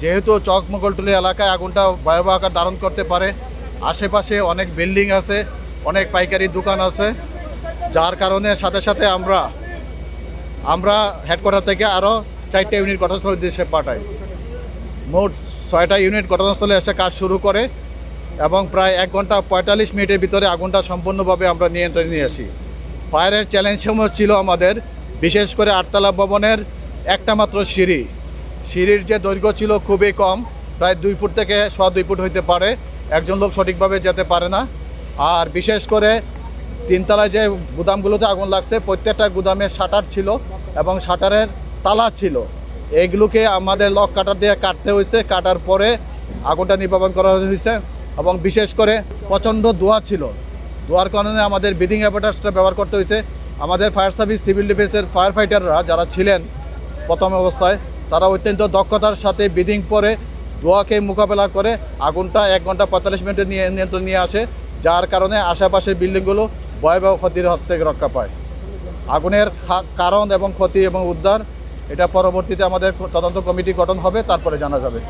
যেহেতু চকমকলটুলি এলাকায় আগুনটা ভয়াবহ আকার ধারণ করতে পারে, আশেপাশে অনেক বিল্ডিং আছে, অনেক পাইকারি দোকান আছে, যার কারণে সাথে সাথে আমরা হেডকোয়ার্টার থেকে আরও 4টা ইউনিট ঘটনাস্থলের উদ্দেশ্যে পাঠাই। মোট 6টা ইউনিট ঘটনাস্থলে এসে কাজ শুরু করে এবং প্রায় 1 ঘন্টা 45 মিনিটের ভিতরে আগুনটা সম্পূর্ণভাবে আমরা নিয়ন্ত্রণে নিয়ে আসি। ফায়ারের চ্যালেঞ্জসমূহ ছিল আমাদের, বিশেষ করে 8তলা ভবনের একটা মাত্র সিঁড়ির যে দৈর্ঘ্য ছিল খুবই কম, প্রায় 2 ফুট থেকে 2.25 ফুট হইতে পারে, একজন লোক সঠিকভাবে যেতে পারে না। আর বিশেষ করে 3 তলায় যে গুদামগুলোতে আগুন লাগছে, প্রত্যেকটা গুদামে শাটার ছিল এবং শাটারের তালা ছিল। এইগুলোকে আমাদের লক কাটার দিয়ে কাটতে হয়েছে, কাটার পরে আগুনটা নির্বাপন করা হয়েছে। এবং বিশেষ করে প্রচণ্ড ধোঁয়া ছিল, ধোঁয়ার কারণে আমাদের ব্রিদিং অ্যাপারেটাসটা ব্যবহার করতে হয়েছে। আমাদের ফায়ার সার্ভিস, সিভিল ডিফেন্সের ফায়ার ফাইটাররা যারা ছিলেন প্রথম অবস্থায়, তারা অত্যন্ত দক্ষতার সাথে ব্রিদিং পরে ধোঁয়াকে মোকাবেলা করে আগুনটা 1 ঘন্টা 45 মিনিটে নিয়ন্ত্রণ নিয়ে আসে, যার কারণে আশেপাশের বিল্ডিংগুলো ভয়াবহ ক্ষতির হাত থেকে রক্ষা পায়। আগুনের কারণ এবং ক্ষতি এবং উদ্ধার এটা পরবর্তীতে আমাদের তদন্ত কমিটি গঠন হবে, তারপরে জানা যাবে।